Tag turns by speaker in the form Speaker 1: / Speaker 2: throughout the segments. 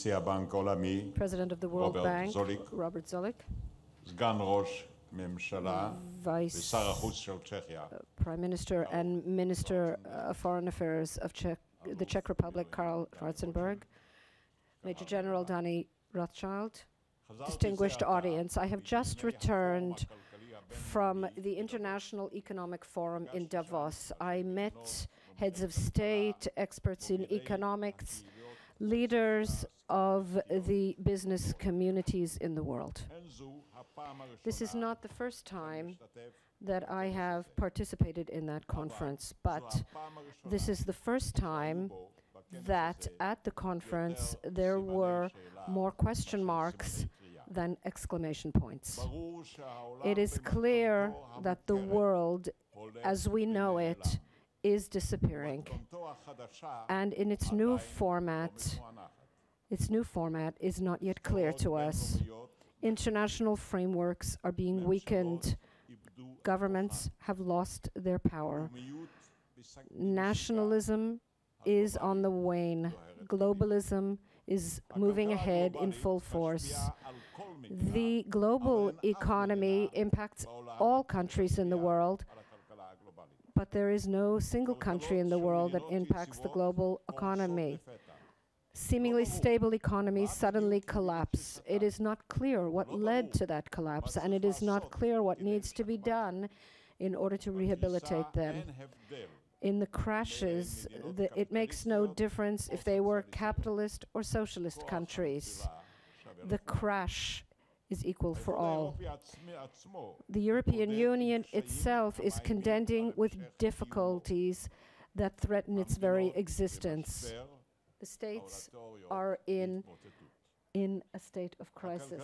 Speaker 1: נשיא הבנק העולמי,
Speaker 2: President of the World Bank, Robert Zolik,
Speaker 1: סגן ראש ממשלה ושר החוץ של צ'כיה,
Speaker 2: Prime Minister and Minister of Foreign Affairs of the Czech Republic, Karl Schwarzenberg, Major General Danny Rothschild, distinguished audience. I have just returned from the International Economic Forum in Davos. I met heads of state, experts in economics, leaders of the business communities in the world. This is not the first time that I have participated in that conference, but this is the first time that at the conference there were more question marks than exclamation points. It is clear that the world, as we know it, is disappearing. And in its new format is not yet clear to us. International frameworks are being weakened. Governments have lost their power. Nationalism is on the wane. Globalism is moving ahead in full force. The global economy impacts all countries in the world, but there is no single country in the world that impacts the global economy. Seemingly stable economies suddenly collapse. It is not clear what led to that collapse, and it is not clear what needs to be done in order to rehabilitate them. In the crashes, it makes no difference if they were capitalist or socialist countries. The crash is equal for all. The European Union itself is contending with difficulties that threaten its very existence. The states are in a state of crisis.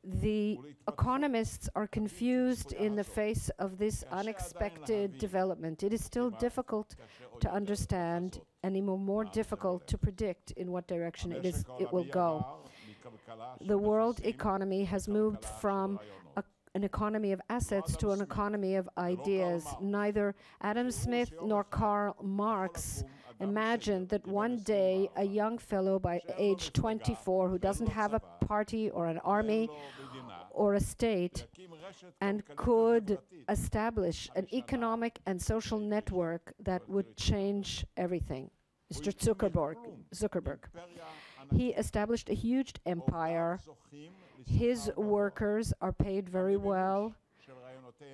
Speaker 2: The economists are confused in the face of this unexpected development. It is still difficult to understand and even more difficult to predict in what direction it will go. The world economy has moved from an economy of assets to an economy of ideas. Neither Adam Smith nor Karl Marx imagined that one day a young fellow by age 24 who doesn't have a party or an army or a state and could establish an economic and social network that would change everything. Mr. Zuckerberg. He established a huge empire. His workers are paid very well,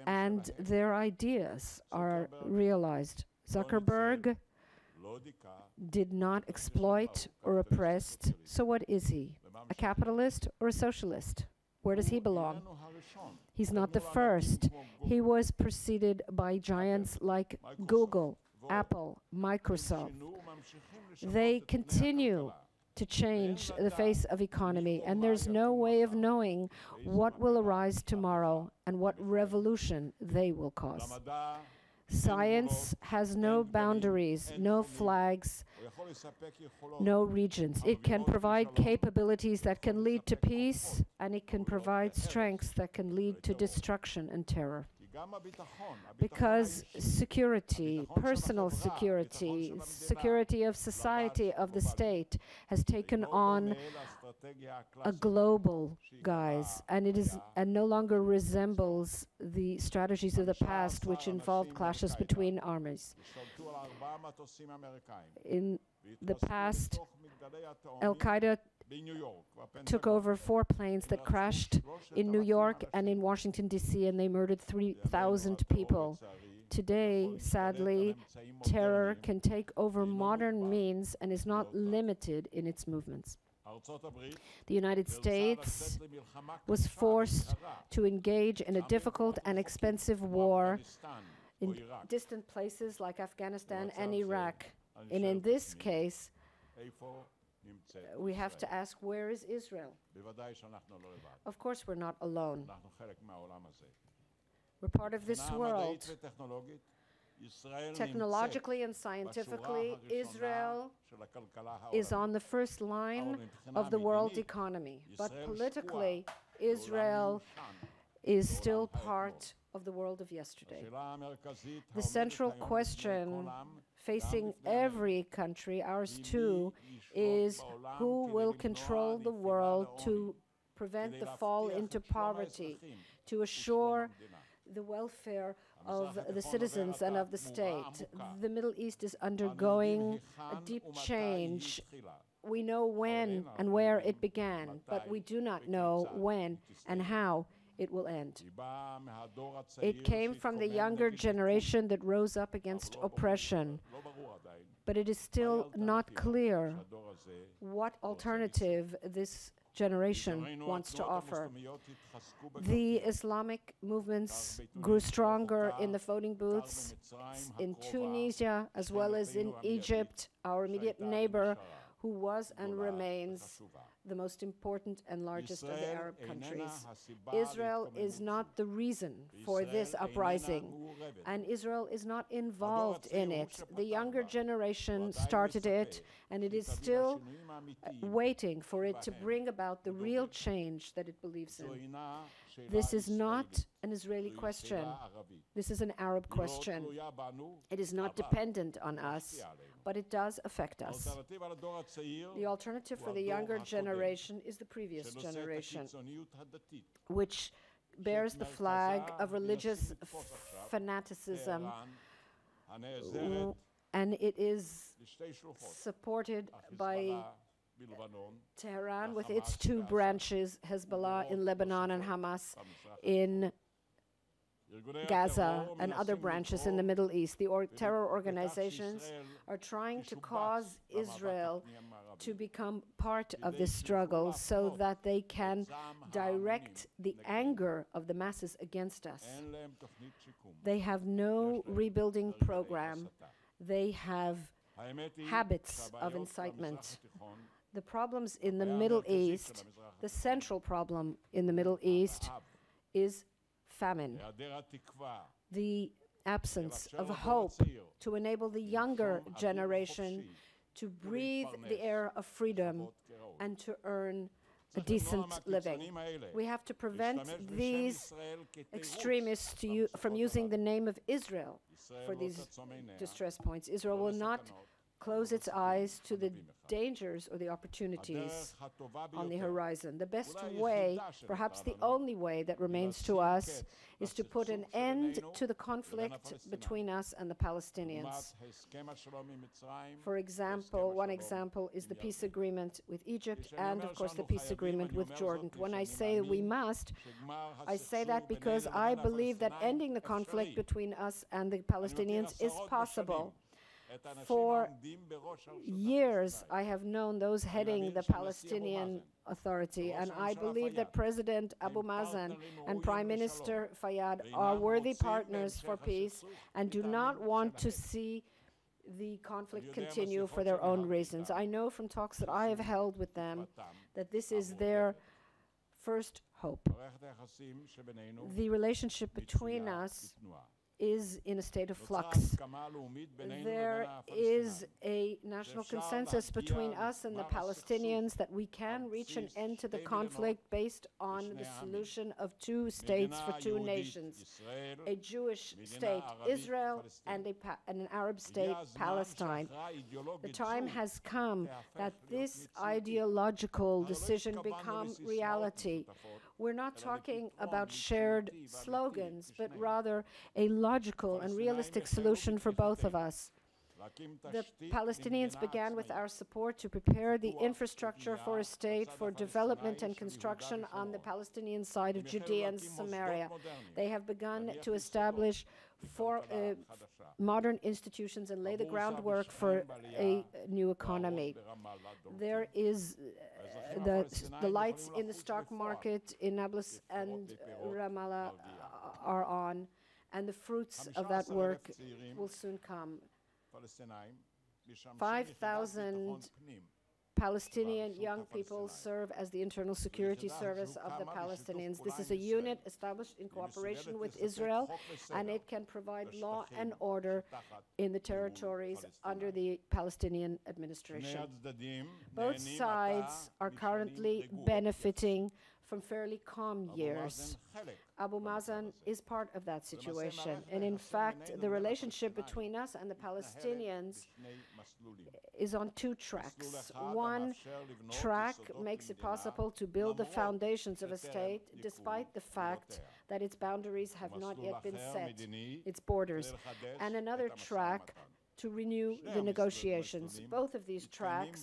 Speaker 2: and their ideas are realized. Zuckerberg did not exploit or oppress, so what is he? A capitalist or a socialist? Where does he belong? He's not the first. He was preceded by giants like Google, Apple, Microsoft. They continue to change the face of economy, and there's no way of knowing what will arise tomorrow and what revolution they will cause. Science has no boundaries, no flags, no regions. It can provide capabilities that can lead to peace, and it can provide strengths that can lead to destruction and terror. Because security, personal security, security of society, of the state, has taken on a global guise, and no longer resembles the strategies of the past, which involved clashes between armies. In the past, Al-Qaeda took over 4 planes that crashed in New York and in Washington, D.C., and they murdered 3,000 people. Today, sadly, terror can take over modern means and is not limited in its movements. The United States was forced to engage in a difficult and expensive war in distant places like Afghanistan and Iraq. And in this case, we have to ask, where is Israel? Of course, we're not alone. We're part of this world. Technologically and scientifically, Israel is on the first line of the world economy. But politically, Israel is still part of the world of yesterday. The central question facing every country, ours too, is who will control the world to prevent the fall into poverty, to assure the welfare of the citizens and of the state. The Middle East is undergoing a deep change. We know when and where it began, but we do not know when and how it will end. It came from the younger generation that rose up against oppression, but it is still not clear what alternative this generation wants to offer. The Islamic movements grew stronger in the voting booths in Tunisia as well as in Egypt, our immediate neighbor, who was and remains the most important and largest of the Arab countries. Israel is not the reason for this uprising, and Israel is not involved in it. The younger generation started it, and it is still waiting for it to bring about the real change that it believes in. This is not an Israeli question. This is an Arab question. It is not dependent on us, but it does affect us. The alternative for the younger generation is the previous generation, which bears the flag of religious fanaticism, and it is supported by Tehran with its two branches, Hezbollah in Lebanon and Hamas in Gaza and other branches in the Middle East. The terror organizations are trying to cause Israel to become part of this struggle so that they can direct the anger of the masses against us. They have no rebuilding program. They have habits of incitement. The problems in the Middle East, the central problem in the Middle East is famine, the absence of hope to enable the younger generation to breathe the air of freedom and to earn a decent living. We have to prevent these extremists from using the name of Israel for these distress points. Israel will not close its eyes to the dangers or the opportunities on the horizon. The best way, perhaps the only way that remains to us, is to put an end to the conflict between us and the Palestinians. For example, one example is the peace agreement with Egypt and, of course, the peace agreement with Jordan. When I say we must, I say that because I believe that ending the conflict between us and the Palestinians is possible. For years, I have known those heading the Palestinian Authority, and I believe that President Abu Mazen and Prime Minister Fayyad are worthy partners for peace and do not want to see the conflict continue for their own reasons. I know from talks that I have held with them that this is their first hope. The relationship between us is in a state of flux. There is a national consensus between us and the Palestinians that we can reach an end to the conflict based on the solution of two states for two nations, a Jewish state, Israel, and an Arab state, Palestine. The time has come that this ideological decision become reality. We're not talking about shared slogans, but rather a logical and realistic solution for both of us. The Palestinians began with our support to prepare the infrastructure for a state for development and construction on the Palestinian side of Judea and Samaria. They have begun to establish modern institutions and lay the groundwork for a new economy. There is the lights in the stock market in Nablus and Ramallah are on, and the fruits of that work will soon come. 5,000 Palestinian young people serve as the internal security service of the Palestinians. This is a unit established in cooperation with Israel, and it can provide law and order in the territories under the Palestinian administration. Both sides are currently benefiting from fairly calm years. Abu Mazen is part of that situation. And in fact, the relationship between us and the Palestinians is on two tracks. One track makes it possible to build the foundations of a state despite the fact that its boundaries have not yet been set, its borders. And another track to renew the negotiations. Both of these tracks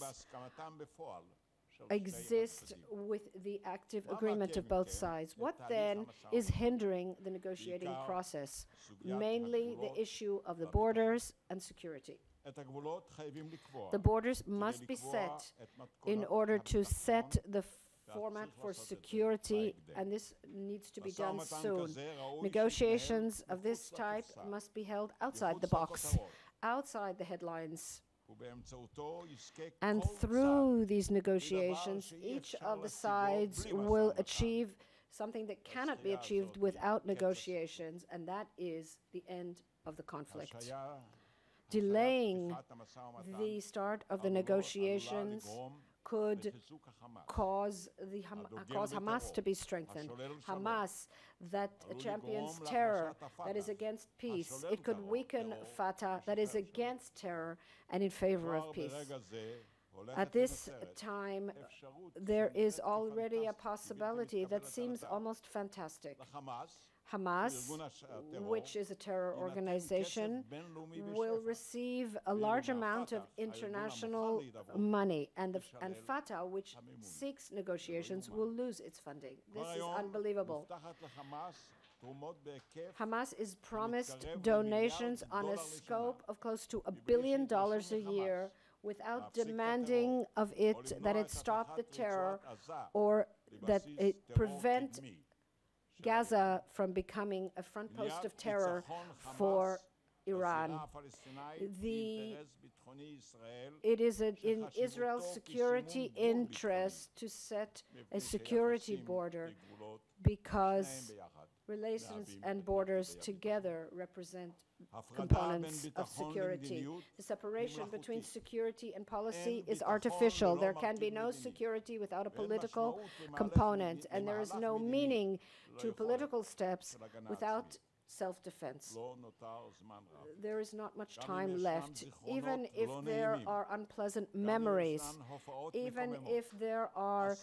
Speaker 2: exist with the active agreement of both sides. What then is hindering the negotiating process? Mainly the issue of the borders and security. The borders must be set in order to set the format for security, and this needs to be done soon. Negotiations of this type must be held outside the box, outside the headlines. And through these negotiations, each of the sides will achieve something that cannot be achieved without negotiations, and that is the end of the conflict. Delaying the start of the negotiations could cause Hamas to be strengthened. Hamas that champions terror, that is against peace. It could weaken Fatah, that is against terror and in favor of peace. At this time, there is already a possibility that seems almost fantastic. Hamas, which is a terror organization, will receive a large amount of international money, and Fatah, which seeks negotiations, will lose its funding. This is unbelievable. Hamas is promised donations on a scope of close to $1 billion a year without demanding of it that it stop the terror or that it prevent Gaza from becoming a front post of terror for Iran. It is in Israel's security interest to set a security border because relations and borders together represent components of security. The separation between security and policy is artificial. There can be no security without a political component, and there is no meaning to political steps without self-defense. There is not much time left. Even if there are unpleasant memories, even if there are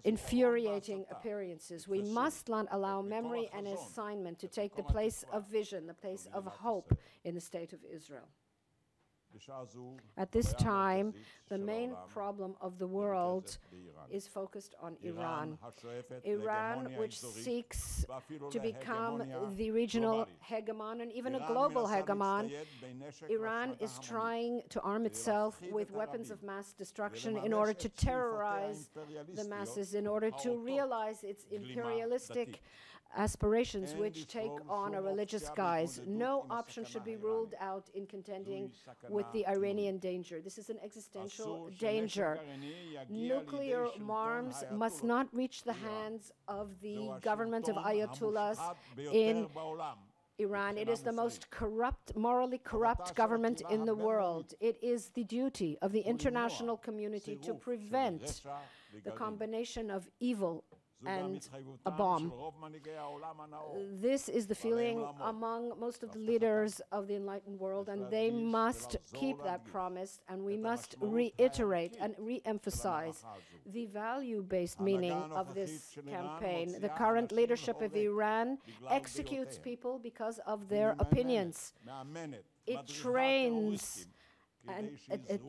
Speaker 2: infuriating appearances, we must not allow memory and assignment to take the place of vision, the place of hope in the state of Israel. At this time, the main problem of the world is focused on Iran. Iran, which seeks to become the regional hegemon and even a global hegemon. Iran is trying to arm itself with weapons of mass destruction in order to terrorize the masses, in order to realize its imperialistic aspirations, which take on a religious guise. No option should be ruled out in contending with the Iranian danger. This is an existential danger. Nuclear arms must not reach the hands of the government of ayatollahs in Iran. It is the most corrupt, morally corrupt government in the world. It is the duty of the international community to prevent the combination of evil and a bomb. This is the feeling among most of the leaders of the enlightened world, and they must keep that promise, and we must reiterate and re-emphasize the value-based meaning of this campaign. The current leadership of Iran executes people because of their opinions. It trains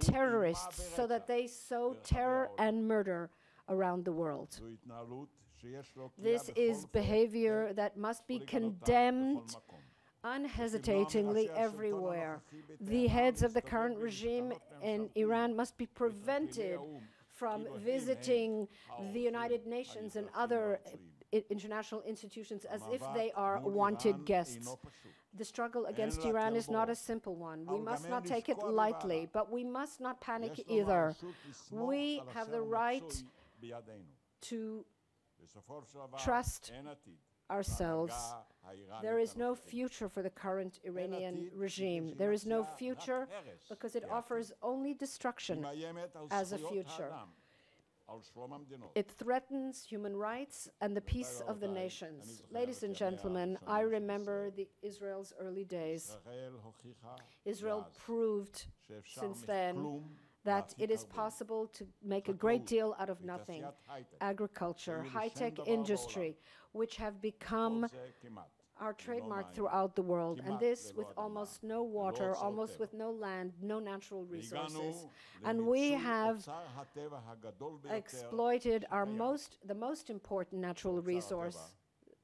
Speaker 2: terrorists so that they sow terror and murder around the world. This is behavior that must be condemned unhesitatingly everywhere. The heads of the current regime in Iran must be prevented from visiting the United Nations and other international institutions as if they are wanted guests. The struggle against Iran is not a simple one. We must not take it lightly, but we must not panic either. We have the right to trust ourselves. There is no future for the current Iranian regime. There is no future because it offers only destruction as a future.
Speaker 1: על שלום המדינות.
Speaker 2: It threatens human rights and the peace of the nations. Ladies and gentlemen, I remember Israel's early days.
Speaker 1: ישראל הוכיחה
Speaker 2: Israel
Speaker 1: מאז
Speaker 2: proved
Speaker 1: שאפשר
Speaker 2: since then
Speaker 1: מכלום
Speaker 2: that it is
Speaker 1: להפיק הרבה.
Speaker 2: possible to make a great deal out of nothing.
Speaker 1: תעשיית הייטק.
Speaker 2: Agriculture,
Speaker 1: שהיו
Speaker 2: high-tech
Speaker 1: לשם דבר
Speaker 2: industry, which have become
Speaker 1: כל זה כמעט.
Speaker 2: our trademark
Speaker 1: מים,
Speaker 2: throughout the world, and
Speaker 1: כמעט
Speaker 2: this
Speaker 1: ללא
Speaker 2: with
Speaker 1: אדמה,
Speaker 2: almost no
Speaker 1: ללא
Speaker 2: water,
Speaker 1: אוצרות
Speaker 2: almost
Speaker 1: טבע.
Speaker 2: with no land, no natural resources.
Speaker 1: והגענו
Speaker 2: And we
Speaker 1: למיצוי
Speaker 2: have
Speaker 1: אוצר הטבע הגדול ביותר
Speaker 2: exploited
Speaker 1: שקיים.
Speaker 2: the most important natural
Speaker 1: אוצר
Speaker 2: resource
Speaker 1: הטבע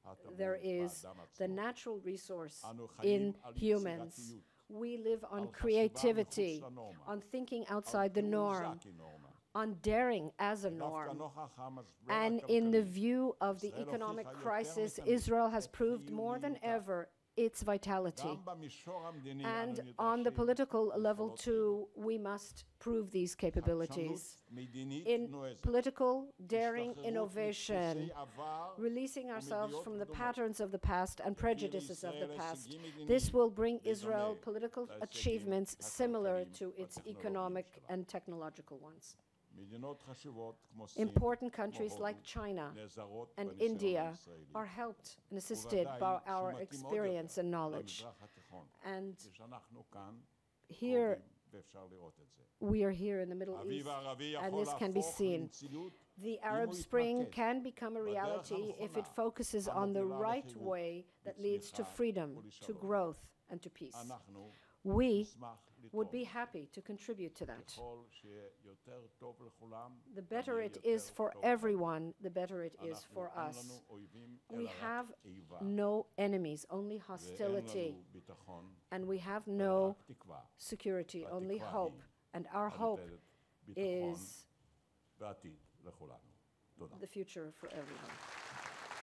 Speaker 1: הטמון
Speaker 2: there is,
Speaker 1: באדם
Speaker 2: the
Speaker 1: עצמו.
Speaker 2: natural resource
Speaker 1: אנו חיים
Speaker 2: in
Speaker 1: על
Speaker 2: humans.
Speaker 1: יצירתיות,
Speaker 2: We live on
Speaker 1: על חשיבה
Speaker 2: creativity,
Speaker 1: מחוץ לנורמה,
Speaker 2: on thinking
Speaker 1: על
Speaker 2: outside the
Speaker 1: תעוזה
Speaker 2: norm,
Speaker 1: כנורמה.
Speaker 2: on daring as a
Speaker 1: דווקא
Speaker 2: norm.
Speaker 1: נוכח המשבר
Speaker 2: And in the
Speaker 1: הכלכלי,
Speaker 2: view of the
Speaker 1: ישראל
Speaker 2: economic
Speaker 1: הוכיחה יותר
Speaker 2: crisis,
Speaker 1: מתמיד
Speaker 2: Israel has
Speaker 1: את
Speaker 2: proved more than
Speaker 1: חיוניותה.
Speaker 2: ever its vitality.
Speaker 1: גם במישור המדיני
Speaker 2: And
Speaker 1: אנו
Speaker 2: on the
Speaker 1: נדרשים
Speaker 2: political level
Speaker 1: ליכולות
Speaker 2: too, we must prove these capabilities.
Speaker 1: חדשנות מדינית
Speaker 2: In
Speaker 1: נועזת.
Speaker 2: political daring
Speaker 1: השתחררות
Speaker 2: innovation,
Speaker 1: מדפוסי עבר
Speaker 2: releasing ourselves
Speaker 1: ומדעות
Speaker 2: from the
Speaker 1: קדומות.
Speaker 2: patterns of the past and prejudices of the
Speaker 1: לישראל
Speaker 2: past.
Speaker 1: הישגים מדיניים
Speaker 2: This will bring
Speaker 1: בדומה
Speaker 2: Israel political
Speaker 1: להישגים
Speaker 2: achievements similar
Speaker 1: הכלכליים
Speaker 2: to its
Speaker 1: והטכנולוגיים
Speaker 2: economic
Speaker 1: שלה.
Speaker 2: and technological ones.
Speaker 1: מדינות חשובות כמו סין,
Speaker 2: Important countries
Speaker 1: כמו
Speaker 2: like
Speaker 1: הודו,
Speaker 2: China
Speaker 1: נעזרות
Speaker 2: and
Speaker 1: בניסיון
Speaker 2: India
Speaker 1: הישראלי.
Speaker 2: are helped and assisted by
Speaker 1: ובוודאי
Speaker 2: our
Speaker 1: שהוא מתאים עוד
Speaker 2: experience
Speaker 1: יותר
Speaker 2: and knowledge.
Speaker 1: למזרח התיכון.
Speaker 2: And
Speaker 1: ושאנחנו כאן
Speaker 2: here
Speaker 1: קרובים ואפשר לראות את זה.
Speaker 2: we are here in the Middle
Speaker 1: האביב
Speaker 2: East,
Speaker 1: הערבי
Speaker 2: and
Speaker 1: יכול
Speaker 2: this can be
Speaker 1: להפוך
Speaker 2: seen.
Speaker 1: למציאות
Speaker 2: The
Speaker 1: אם
Speaker 2: Arab
Speaker 1: הוא
Speaker 2: Spring
Speaker 1: יתמקד
Speaker 2: can become a
Speaker 1: בדרך
Speaker 2: reality if it
Speaker 1: הנכונה,
Speaker 2: focuses on the
Speaker 1: המובילה
Speaker 2: right
Speaker 1: לחירות,
Speaker 2: way that leads to
Speaker 1: לצמיחה
Speaker 2: freedom, to
Speaker 1: ולשלום.
Speaker 2: growth, and to peace.
Speaker 1: אנחנו
Speaker 2: We
Speaker 1: נשמח
Speaker 2: would
Speaker 1: לתרום.
Speaker 2: be happy to contribute to that.
Speaker 1: ככל שיהיה יותר טוב לכולם,
Speaker 2: The
Speaker 1: גם
Speaker 2: better
Speaker 1: יהיה
Speaker 2: it
Speaker 1: יותר
Speaker 2: is for
Speaker 1: טוב לנו.
Speaker 2: everyone, the better it is
Speaker 1: אנחנו,
Speaker 2: for
Speaker 1: אין
Speaker 2: us.
Speaker 1: לנו אויבים,
Speaker 2: We
Speaker 1: אלא
Speaker 2: have
Speaker 1: רק איבה.
Speaker 2: no enemies, only
Speaker 1: ואין
Speaker 2: hostility,
Speaker 1: לנו ביטחון,
Speaker 2: and we have
Speaker 1: אלא
Speaker 2: no
Speaker 1: רק תקווה.
Speaker 2: security, only
Speaker 1: והתקווה
Speaker 2: hope.
Speaker 1: היא
Speaker 2: And our hope
Speaker 1: הנותנת ביטחון
Speaker 2: is
Speaker 1: בעתיד לכולנו. תודה.
Speaker 2: the future for everyone.